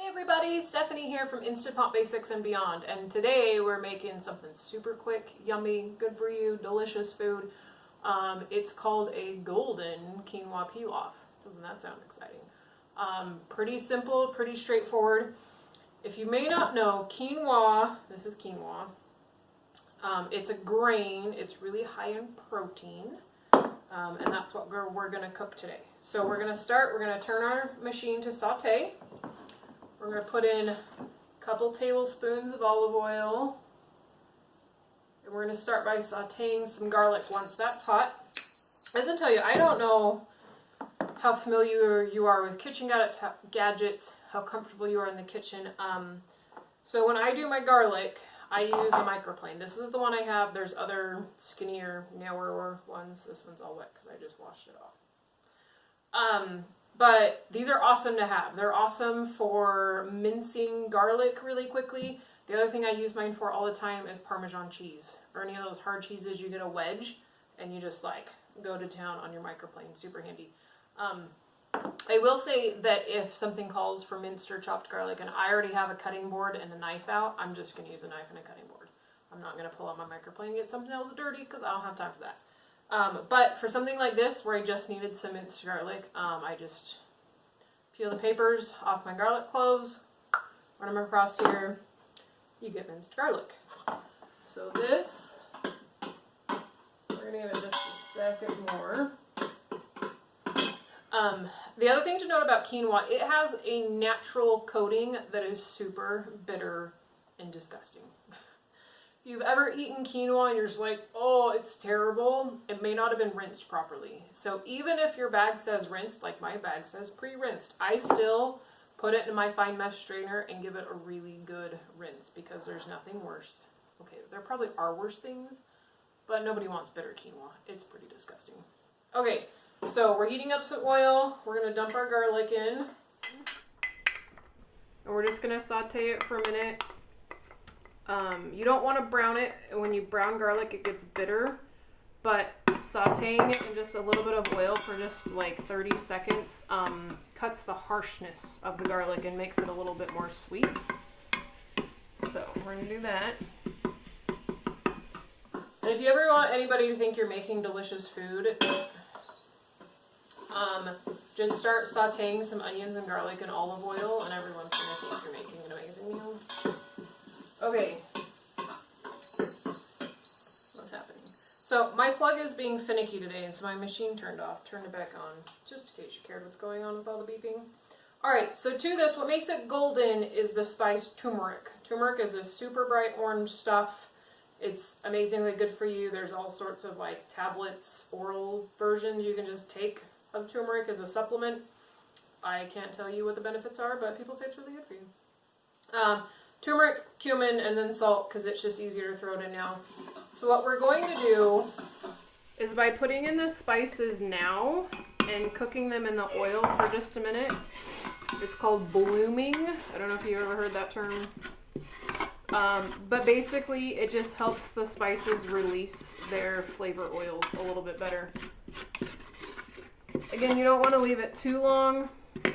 Hey everybody, Stephanie here from Instant Pot Basics and Beyond, and today we're making something super quick, yummy, good for you, delicious food. It's called a golden quinoa pilaf. Doesn't that sound exciting? Pretty simple, pretty straightforward. If you may not know, quinoa, this is quinoa, it's a grain, it's really high in protein, and that's what we're going to cook today. So we're going to turn our machine to saute. We're going to put in a couple tablespoons of olive oil. And we're going to start by sauteing some garlic once that's hot. As I tell you, I don't know how familiar you are with kitchen gadgets, how comfortable you are in the kitchen. So when I do my garlic, I use a microplane. This is the one I have. There's other skinnier, narrower ones. This one's all wet because I just washed it off. But these are awesome to have. They're awesome for mincing garlic really quickly. The other thing I use mine for all the time is Parmesan cheese. Or any of those hard cheeses, you get a wedge and you just like go to town on your microplane. Super handy. I will say that if something calls for minced or chopped garlic and I already have a cutting board and a knife out, I'm just going to use a knife and a cutting board. I'm not going to pull out my microplane and get something else dirty because I don't have time for that. But for something like this, where I just needed some minced garlic, I just peel the papers off my garlic cloves, run them across here, you get minced garlic. So this, we're going to give it just a second more. The other thing to note about quinoa, it has a natural coating that is super bitter and disgusting. If you've ever eaten quinoa and you're just like, oh, it's terrible, it may not have been rinsed properly. So even if your bag says rinsed, like my bag says pre-rinsed, I still put it in my fine mesh strainer and give it a really good rinse because there's nothing worse. Okay, there probably are worse things, but nobody wants bitter quinoa. It's pretty disgusting. Okay, so we're heating up some oil. We're going to dump our garlic in. And we're just going to saute it for a minute. You don't want to brown it. When you brown garlic, it gets bitter. But sauteing it in just a little bit of oil for just like 30 seconds cuts the harshness of the garlic and makes it a little bit more sweet. So we're going to do that. And if you ever want anybody to think you're making delicious food, just start sauteing some onions and garlic and olive oil, and everyone's going to think you're making an amazing meal. Okay. What's happening? So my plug is being finicky today, and so my machine turned off. Turned it back on, just in case you cared what's going on with all the beeping. Alright, so to this, what makes it golden is the spice turmeric. Turmeric is a super bright orange stuff. It's amazingly good for you. There's all sorts of like tablets, oral versions you can just take of turmeric as a supplement. I can't tell you what the benefits are, but people say it's really good for you. Turmeric, cumin, and then salt, because it's just easier to throw it in now. So what we're going to do is by putting in the spices now and cooking them in the oil for just a minute. It's called blooming. I don't know if you ever heard that term. But basically it just helps the spices release their flavor oils a little bit better. Again, you don't want to leave it too long,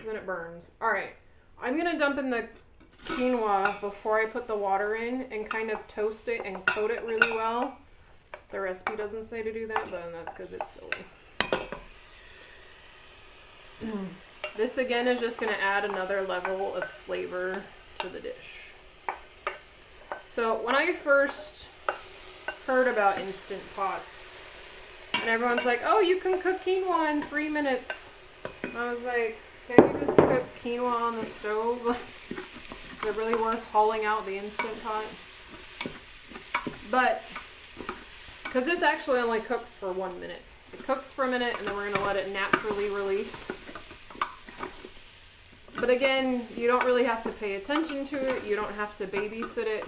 then it burns. Alright, I'm going to dump in the quinoa before I put the water in and kind of toast it and coat it really well. The recipe doesn't say to do that, but that's because it's silly. This again is just going to add another level of flavor to the dish. So when I first heard about Instant Pots, and everyone's like, oh, you can cook quinoa in 3 minutes. I was like, can you just cook quinoa on the stove? Is it really worth hauling out the Instant Pot? But, because this actually only cooks for 1 minute. It cooks for a minute and then we're going to let it naturally release. But again, you don't really have to pay attention to it. You don't have to babysit it.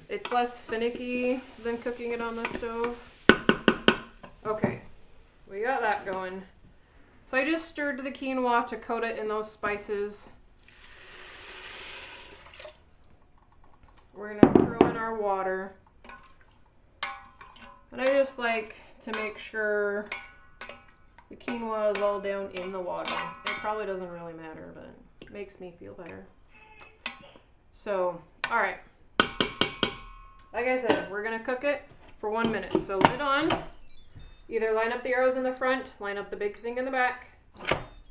It's less finicky than cooking it on the stove. Okay, we got that going. So I just stirred the quinoa to coat it in those spices. We're going to throw in our water. And I just like to make sure the quinoa is all down in the water. It probably doesn't really matter, but makes me feel better. So, all right. Like I said, we're going to cook it for 1 minute. So lid on. Either line up the arrows in the front, line up the big thing in the back,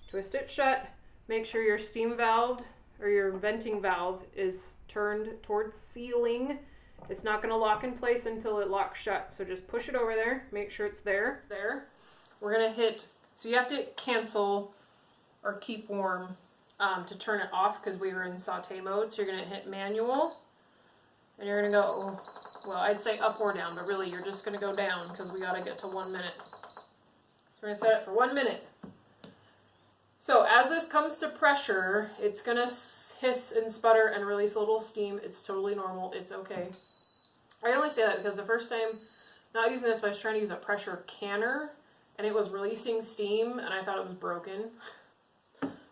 twist it shut. Make sure your steam valve or your venting valve is turned towards sealing. It's not going to lock in place until it locks shut. So just push it over there. Make sure it's there. There. We're going to hit, so you have to cancel or keep warm to turn it off because we were in saute mode. So you're going to hit manual and you're going to go, well, I'd say up or down, but really you're just going to go down because we got to get to 1 minute. So we're going to set it for 1 minute. So as this comes to pressure, it's going to hiss and sputter and release a little steam. It's totally normal. It's okay. I only say that because the first time, not using this, but I was trying to use a pressure canner, and it was releasing steam, and I thought it was broken.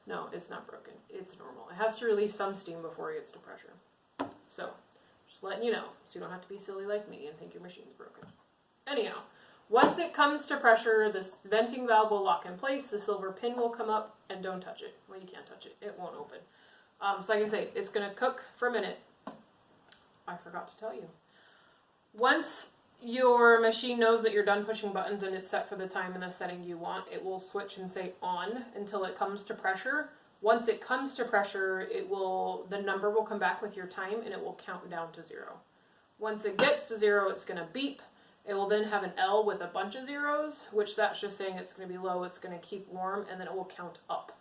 No, it's not broken. It's normal. It has to release some steam before it gets to pressure. So, just letting you know, so you don't have to be silly like me and think your machine's broken. Anyhow, once it comes to pressure, this venting valve will lock in place, the silver pin will come up, and don't touch it. Well, you can't touch it. It won't open. So like I say, it's going to cook for a minute. I forgot to tell you. Once your machine knows that you're done pushing buttons and it's set for the time and the setting you want, it will switch and say on until it comes to pressure. Once it comes to pressure, the number will come back with your time and it will count down to 0. Once it gets to 0, it's going to beep. It will then have an L with a bunch of zeros, which that's just saying it's going to be low, it's going to keep warm, and then it will count up.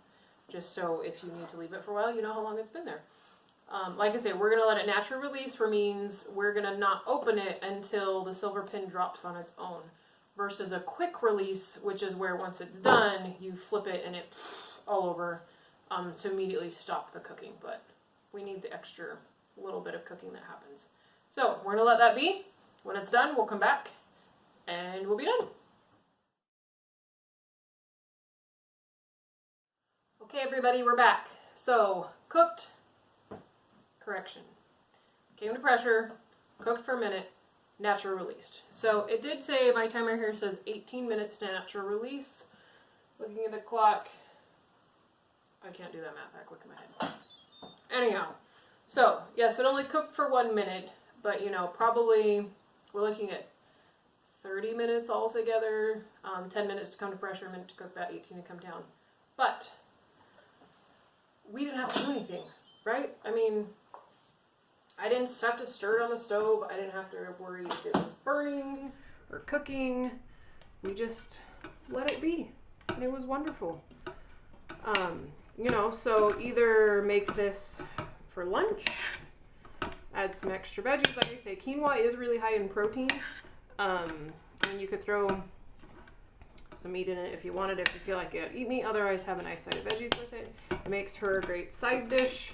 Just so if you need to leave it for a while, you know how long it's been there. Like I say, we're going to let it naturally release, which means we're going to not open it until the silver pin drops on its own. Versus a quick release, which is where once it's done, you flip it and it all over to immediately stop the cooking. But we need the extra little bit of cooking that happens. So we're going to let that be. When it's done, we'll come back and we'll be done. Okay, everybody, we're back. So, cooked, correction, came to pressure, cooked for a minute, natural released. So, it did say, my timer here says 18 minutes to natural release. Looking at the clock, I can't do that math that quick in my head. Anyhow, so, yes, it only cooked for 1 minute, but, you know, probably we're looking at 30 minutes altogether, 10 minutes to come to pressure, a minute to cook that, 18 to come down. But we didn't have to do anything, right? I mean, I didn't have to stir it on the stove. I didn't have to worry if it was burning or cooking. We just let it be, and it was wonderful. You know, so either make this for lunch, add some extra veggies. Like I say, quinoa is really high in protein. And you could throw some meat in it if you wanted, if you feel like it. Eat meat, otherwise have a nice side of veggies with it. It makes for a great side dish.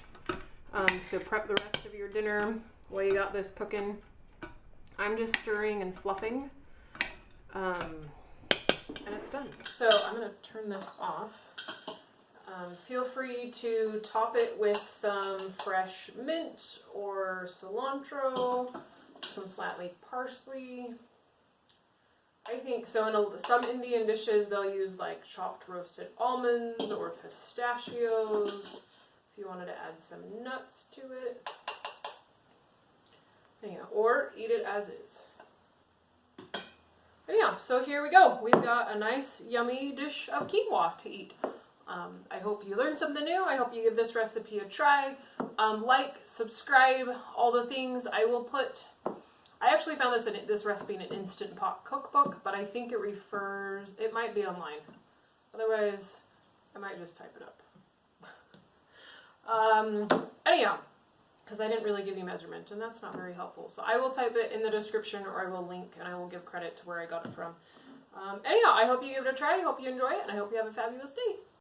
So prep the rest of your dinner while you got this cooking. I'm just stirring and fluffing. And it's done. So I'm going to turn this off. Feel free to top it with some fresh mint or cilantro, some flat leaf parsley. I think so. In some Indian dishes, they'll use like chopped roasted almonds or pistachios. If you wanted to add some nuts to it, anyhow, or eat it as is. But yeah, so here we go. We've got a nice, yummy dish of quinoa to eat. I hope you learned something new. I hope you give this recipe a try. Like, subscribe, all the things. I actually found this recipe in an Instant Pot cookbook, but I think it might be online. Otherwise, I might just type it up. Anyhow, because I didn't really give you measurement, and that's not very helpful. So I will type it in the description, or I will link, and I will give credit to where I got it from. Anyhow, I hope you give it a try. I hope you enjoy it, and I hope you have a fabulous day.